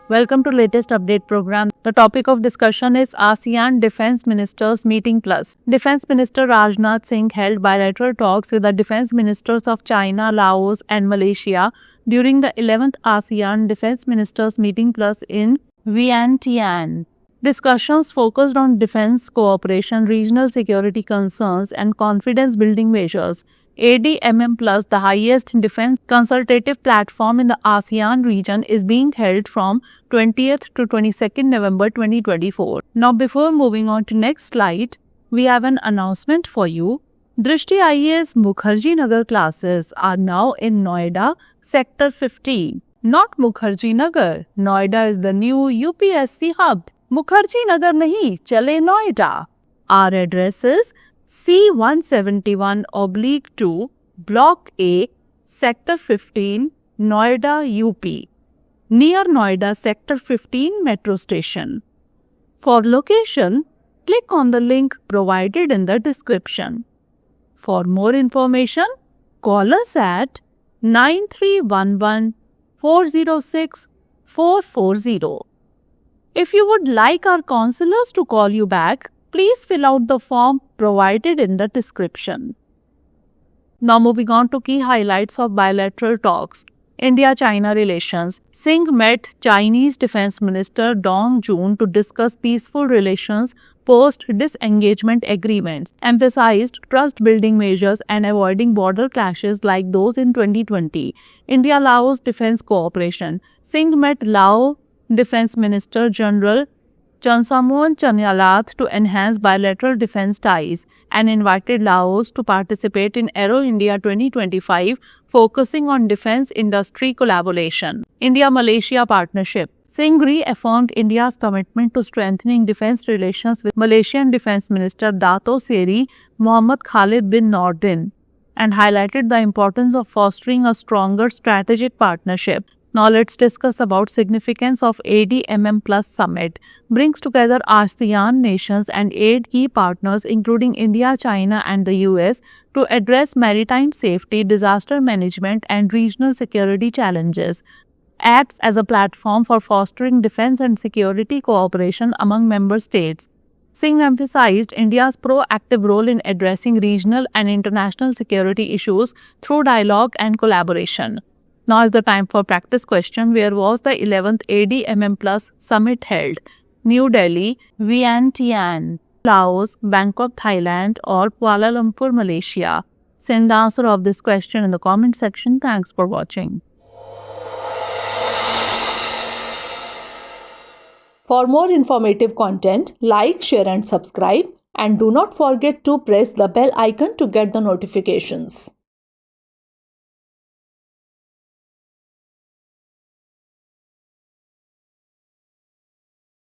Welcome to latest update program. The topic of discussion is ASEAN Defense Ministers Meeting Plus. Defense Minister Rajnath Singh held bilateral talks with the defense ministers of China, Laos and Malaysia during the 11th ASEAN Defense Ministers Meeting Plus in Vientiane. Discussions focused on defense cooperation, regional security concerns and confidence-building measures. ADMM Plus, the highest defense consultative platform in the ASEAN region, is being held from 20th to 22nd November 2024. Now, before moving on to next slide, we have an announcement for you. Drishti IAS Mukherjee Nagar classes are now in Noida, Sector 15. Not Mukherjee Nagar. Noida is the new UPSC hub. Mukherjee Nagar nahi, chale Noida. Our address is C171/2, Block A, Sector 15, Noida, UP, near Noida Sector 15 Metro Station. For location, click on the link provided in the description. For more information, call us at 9311 406 440. If you would like our counselors to call you back, please fill out the form provided in the description. Now moving on to key highlights of bilateral talks. India-China relations. Singh met Chinese Defense Minister Dong Jun to discuss peaceful relations post-disengagement agreements, emphasized trust-building measures and avoiding border clashes like those in 2020. India-Laos defense cooperation. Singh met Lao Defense Minister General Chonsamon Chanyalath to enhance bilateral defense ties and invited Laos to participate in Aero India 2025, focusing on defense industry collaboration. India-Malaysia partnership. Singh reaffirmed India's commitment to strengthening defense relations with Malaysian Defense Minister Dato Seri Mohammed Khalid bin Nordin and highlighted the importance of fostering a stronger strategic partnership. Now let's discuss about significance of ADMM Plus Summit. Brings together ASEAN nations and 8 key partners including India, China and the US to address maritime safety, disaster management and regional security challenges. Acts as a platform for fostering defense and security cooperation among member states. Singh emphasized India's proactive role in addressing regional and international security issues through dialogue and collaboration. Now is the time for practice question. Where was the 11th ADMM Plus Summit held? New Delhi, Vientiane, Laos, Bangkok, Thailand or Kuala Lumpur, Malaysia? Send the answer of this question in the comment section. Thanks for watching. For more informative content, like, share and subscribe, and do not forget to press the bell icon to get the notifications.